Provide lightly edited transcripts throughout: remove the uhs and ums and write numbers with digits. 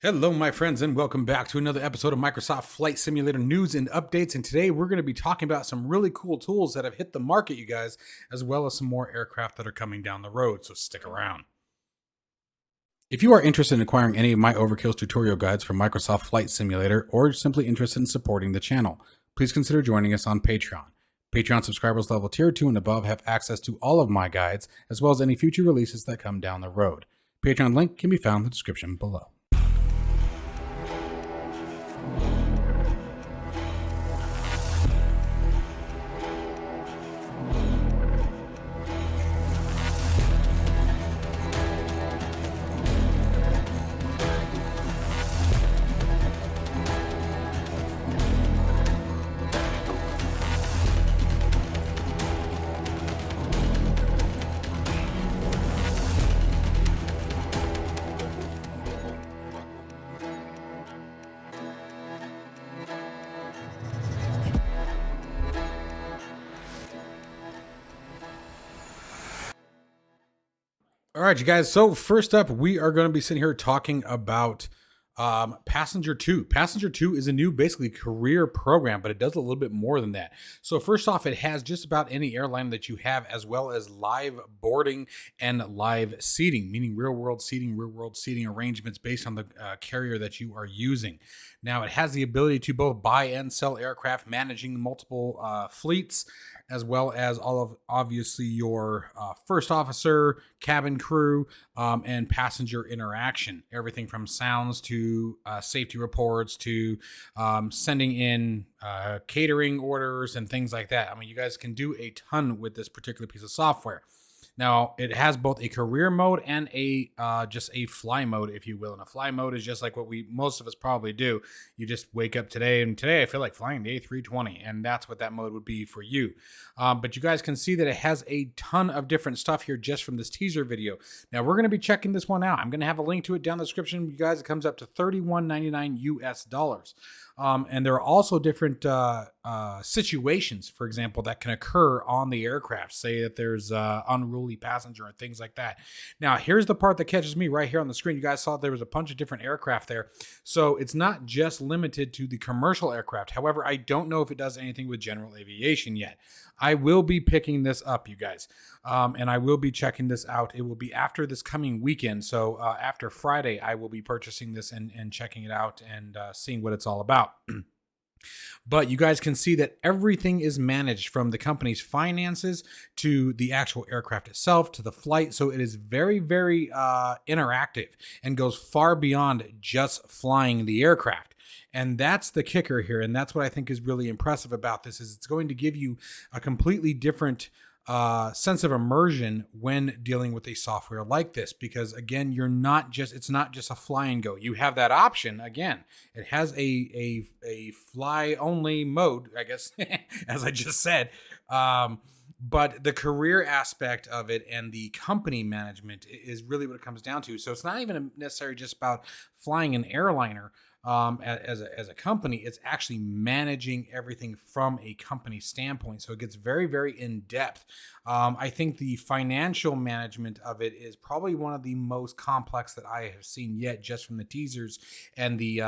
Hello, my friends, and welcome back to another episode of Microsoft Flight Simulator news and updates. And today we're going to be talking about some really cool tools that have hit the market, you guys, as well as some more aircraft that are coming down the road. So stick around. If you are interested in acquiring any of my Overkills tutorial guides for Microsoft Flight Simulator, or simply interested in supporting the channel, please consider joining us on Patreon. Patreon subscribers level tier 2 and above have access to all of my guides, as well as any future releases that come down the road. Patreon link can be found in the description below. All right, you guys. So first up, we are going to be sitting here talking about Passenger 2. Passenger 2 is a new, basically, career program, but it does a little bit more than that. So first off, it has just about any airline that you have, as well as live boarding and live seating, meaning real world seating arrangements based on the carrier that you are using. Now, it has the ability to both buy and sell aircraft, managing multiple fleets, as well as all of, obviously, your first officer, cabin crew, and passenger interaction. Everything from sounds to safety reports to sending in catering orders and things like that. I mean, you guys can do a ton with this particular piece of software. Now, it has both a career mode and a just a fly mode, if you will. And a fly mode is just like what most of us probably do. You just wake up today, and today I feel like flying the A320, and that's what that mode would be for you. But you guys can see that it has a ton of different stuff here just from this teaser video. Now, we're going to be checking this one out. I'm going to have a link to it down in the description. You guys, it comes up to $31.99 US. And there are also different situations, for example, that can occur on the aircraft. Say that there's unruly passenger and things like that. Now, here's the part that catches me right here on the screen. You guys saw there was a bunch of different aircraft there. So it's not just limited to the commercial aircraft. However, I don't know if it does anything with general aviation yet. I will be picking this up, you guys, and I will be checking this out. It will be after this coming weekend. So after Friday, I will be purchasing this and checking it out and seeing what it's all about. But you guys can see that everything is managed, from the company's finances to the actual aircraft itself to the flight. So it is very, very interactive and goes far beyond just flying the aircraft. And that's the kicker here. And that's what I think is really impressive about this, is it's going to give you a completely different sense of immersion when dealing with a software like this, because again, it's not just a fly and go. You have that option. Again, it has a fly only mode, I guess, as I just said. But the career aspect of it and the company management is really what it comes down to. So it's not even necessarily just about flying an airliner as a company. It's actually managing everything from a company standpoint. So it gets very, very in depth. I think the financial management of it is probably one of the most complex that I have seen yet, just from the teasers and the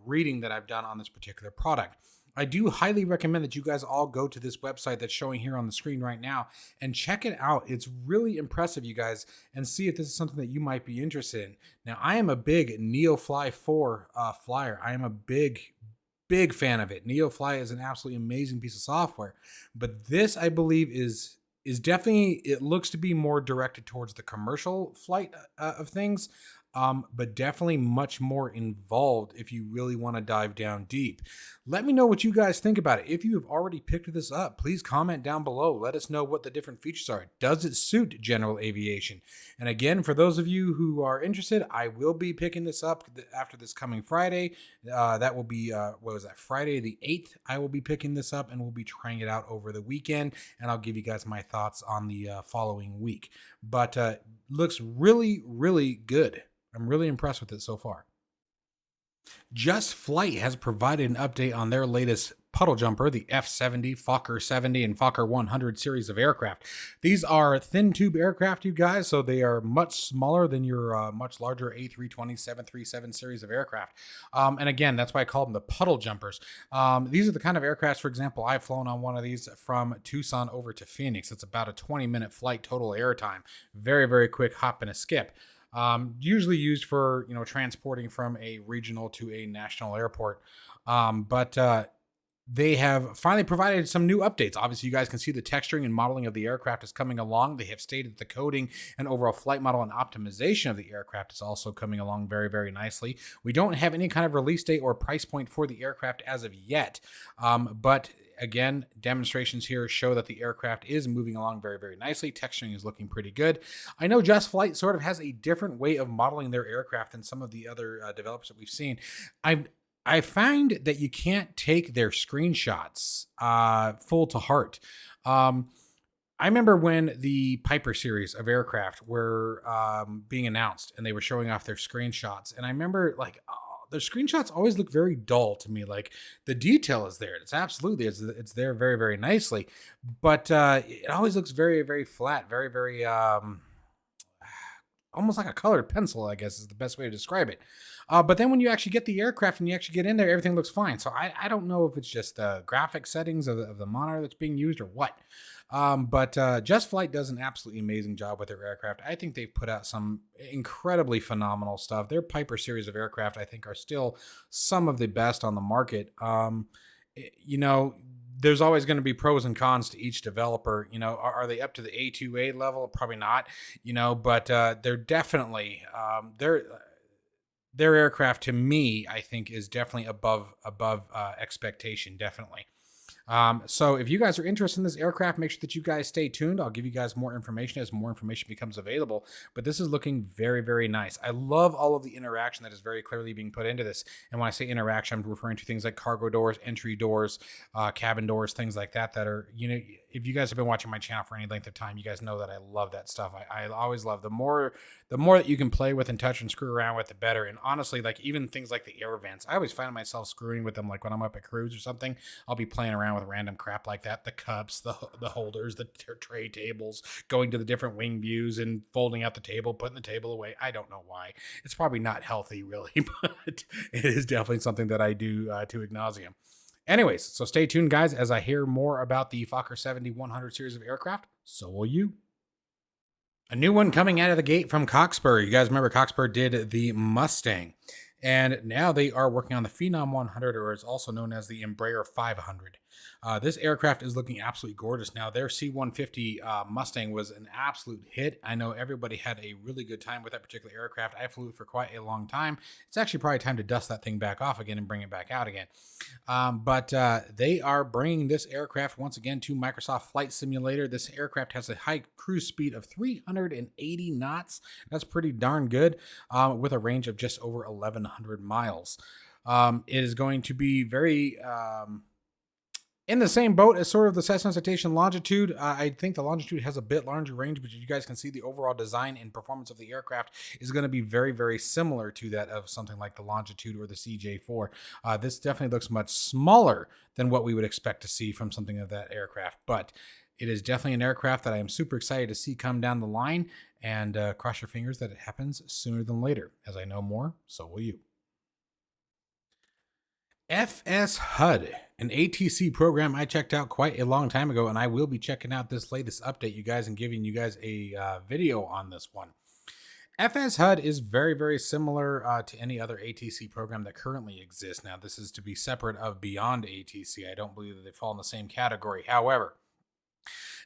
reading that I've done on this particular product. I do highly recommend that you guys all go to this website that's showing here on the screen right now and check it out. It's really impressive, you guys, and see if this is something that you might be interested in. Now, I am a big NeoFly 4 flyer. I am a big fan of it. NeoFly is an absolutely amazing piece of software, but this, I believe, is definitely, it looks to be more directed towards the commercial flight of things. But definitely much more involved if you really want to dive down deep. Let me know what you guys think about it. If you have already picked this up, please comment down below. Let us know what the different features are. Does it suit general aviation? And again, for those of you who are interested, I will be picking this up after this coming Friday. That will be, Friday the 8th. I will be picking this up and we'll be trying it out over the weekend. And I'll give you guys my thoughts on the following week. But looks really, really good. I'm really impressed with it so far. JustFlight has provided an update on their latest puddle jumper, the F-70, Fokker 70, and Fokker 100 series of aircraft. These are thin tube aircraft, you guys, so they are much smaller than your much larger A320 737 series of aircraft. And again, that's why I call them the puddle jumpers. These are the kind of aircraft, for example, I've flown on one of these from Tucson over to Phoenix. It's about a 20-minute flight total airtime. Very, very quick hop and a skip. Usually used for, transporting from a regional to a national airport. But they have finally provided some new updates. Obviously, you guys can see the texturing and modeling of the aircraft is coming along. They have stated the coding and overall flight model and optimization of the aircraft is also coming along very, very nicely. We don't have any kind of release date or price point for the aircraft as of yet. But again, demonstrations here show that the aircraft is moving along very, very nicely. Texturing is looking pretty good. I know JustFlight sort of has a different way of modeling their aircraft than some of the other developers that we've seen. I find that you can't take their screenshots full to heart. I remember when the Piper series of aircraft were being announced and they were showing off their screenshots. And I remember their screenshots always look very dull to me. Like the detail is there. It's there very, very nicely. But it always looks very, very flat, very, very almost like a colored pencil, I guess is the best way to describe it. But then when you actually get the aircraft and you actually get in there, everything looks fine. So I don't know if it's just the graphic settings of the monitor that's being used or what. But JustFlight does an absolutely amazing job with their aircraft. I think they've put out some incredibly phenomenal stuff. Their Piper series of aircraft, I think, are still some of the best on the market. There's always going to be pros and cons to each developer. Are they up to the A2A level? Probably not, but they're definitely, their aircraft to me, I think is definitely above expectation. Definitely. So if you guys are interested in this aircraft, make sure that you guys stay tuned. I'll give you guys more information as more information becomes available, but this is looking very, very nice. I love all of the interaction that is very clearly being put into this. And when I say interaction, I'm referring to things like cargo doors, entry doors, cabin doors, things like that are, if you guys have been watching my channel for any length of time, you guys know that I love that stuff. I always love the more that you can play with and touch and screw around with, the better. And honestly, like even things like the air vents, I always find myself screwing with them. Like when I'm up at cruise or something, I'll be playing around with random crap like that. The cups, the holders, the tray tables, going to the different wing views and folding out the table, putting the table away. I don't know why. It's probably not healthy really, but it is definitely something that I do to ad nauseum. Anyways, so stay tuned, guys, as I hear more about the Fokker 70-100 series of aircraft. So will you. A new one coming out of the gate from Cockspur. You guys remember Cockspur did the Mustang, and now they are working on the Phenom 100, or it's also known as the Embraer 500. This aircraft is looking absolutely gorgeous. Now, their C-150 Mustang was an absolute hit. I know everybody had a really good time with that particular aircraft. I flew it for quite a long time. It's actually probably time to dust that thing back off again and bring it back out again. But they are bringing this aircraft once again to Microsoft Flight Simulator. This aircraft has a high cruise speed of 380 knots. That's pretty darn good, with a range of just over 1,100 miles. It is going to be very... in the same boat as sort of the Cessna Citation Longitude. I think the Longitude has a bit larger range, but you guys can see the overall design and performance of the aircraft is going to be very, very similar to that of something like the Longitude or the CJ4. This definitely looks much smaller than what we would expect to see from something of that aircraft, but it is definitely an aircraft that I am super excited to see come down the line, and cross your fingers that it happens sooner than later. As I know more, so will you. FSHUD, an ATC program I checked out quite a long time ago, and I will be checking out this latest update, you guys, and giving you guys a video on this one. FSHUD is very, very similar to any other ATC program that currently exists. Now, this is to be separate of beyond ATC. I don't believe that they fall in the same category. However,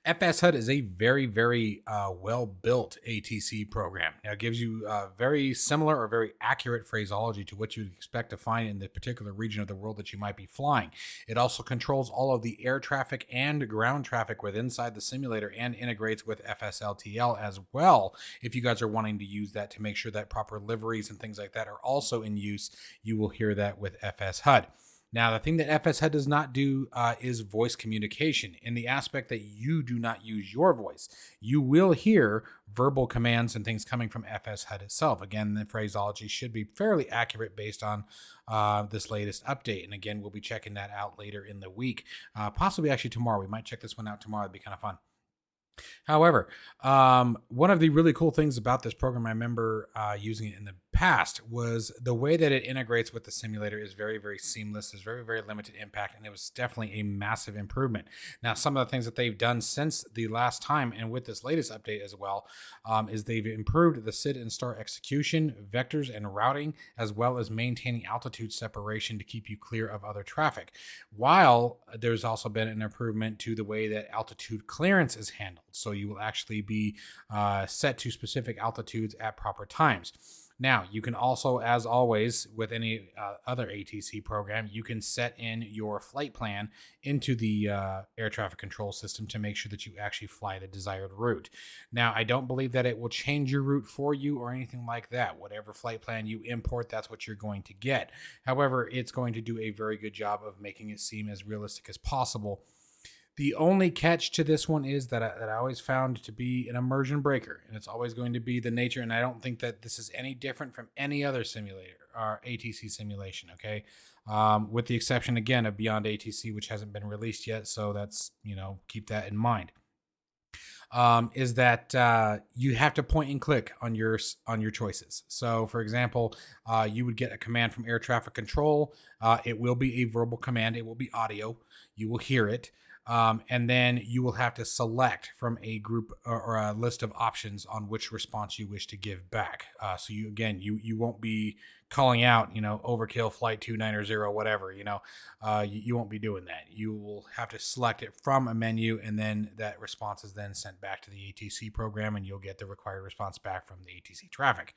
FSHUD is a very, very well-built ATC program. Now, it gives you very similar or very accurate phraseology to what you'd expect to find in the particular region of the world that you might be flying. It also controls all of the air traffic and ground traffic within inside the simulator and integrates with FSLTL as well. If you guys are wanting to use that to make sure that proper liveries and things like that are also in use, you will hear that with FSHUD. Now, the thing that FSHUD does not do is voice communication, in the aspect that you do not use your voice. You will hear verbal commands and things coming from FSHUD itself. Again, the phraseology should be fairly accurate based on this latest update. And again, we'll be checking that out later in the week, possibly actually tomorrow. We might check this one out tomorrow. It'd be kind of fun. However, one of the really cool things about this program, I remember using it in the past, was the way that it integrates with the simulator is very, very seamless. There's very, very limited impact, and it was definitely a massive improvement. Now, some of the things that they've done since the last time, and with this latest update as well, is they've improved the sit and start execution, vectors, and routing, as well as maintaining altitude separation to keep you clear of other traffic. While there's also been an improvement to the way that altitude clearance is handled. So you will actually be set to specific altitudes at proper times. Now, you can also, as always, with any other ATC program, you can set in your flight plan into the air traffic control system to make sure that you actually fly the desired route. Now, I don't believe that it will change your route for you or anything like that. Whatever flight plan you import, that's what you're going to get. However, it's going to do a very good job of making it seem as realistic as possible. The only catch to this one is that I always found to be an immersion breaker, and it's always going to be the nature. And I don't think that this is any different from any other simulator or ATC simulation. Okay. With the exception again of Beyond ATC, which hasn't been released yet. So that's, keep that in mind. Is that you have to point and click on your choices. So, for example, you would get a command from air traffic control. It will be a verbal command. It will be audio. You will hear it. And then you will have to select from a group or a list of options on which response you wish to give back. So you won't be calling out, overkill flight 290, whatever, you won't be doing that. You will have to select it from a menu, and then that response is then sent back to the ATC program, and you'll get the required response back from the ATC traffic.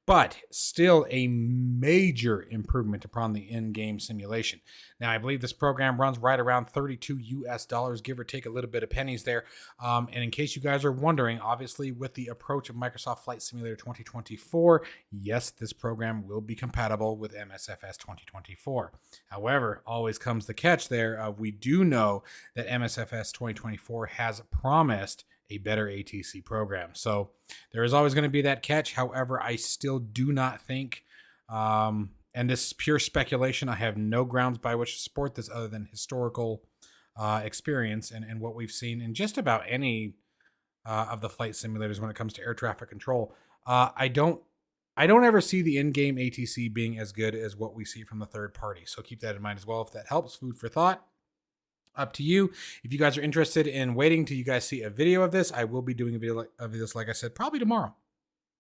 But still a major improvement upon the in-game simulation. Now, I believe this program runs right around $32 US, give or take a little bit of pennies there. And in case you guys are wondering, obviously with the approach of Microsoft Flight Simulator 2024, yes, this program will be compatible with MSFS 2024. However, always comes the catch there. We do know that MSFS 2024 has promised a better ATC program. So there is always going to be that catch. However, I still do not think, and this is pure speculation, I have no grounds by which to support this other than historical experience and what we've seen in just about any of the flight simulators when it comes to air traffic control. I don't ever see the in-game ATC being as good as what we see from the third party. So keep that in mind as well. If that helps, food for thought. Up to you. If you guys are interested in waiting till you guys see a video of this, I will be doing a video of this, like I said, probably tomorrow.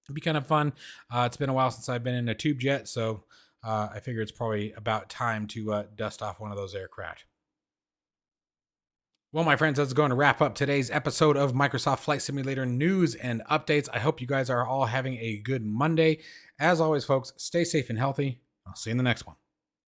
It'd be kind of fun. It's been a while since I've been in a tube jet, so I figure it's probably about time to dust off one of those aircraft. Well, my friends, that's going to wrap up today's episode of Microsoft Flight Simulator news and updates. I hope you guys are all having a good Monday. As always, folks, stay safe and healthy. I'll see you in the next one.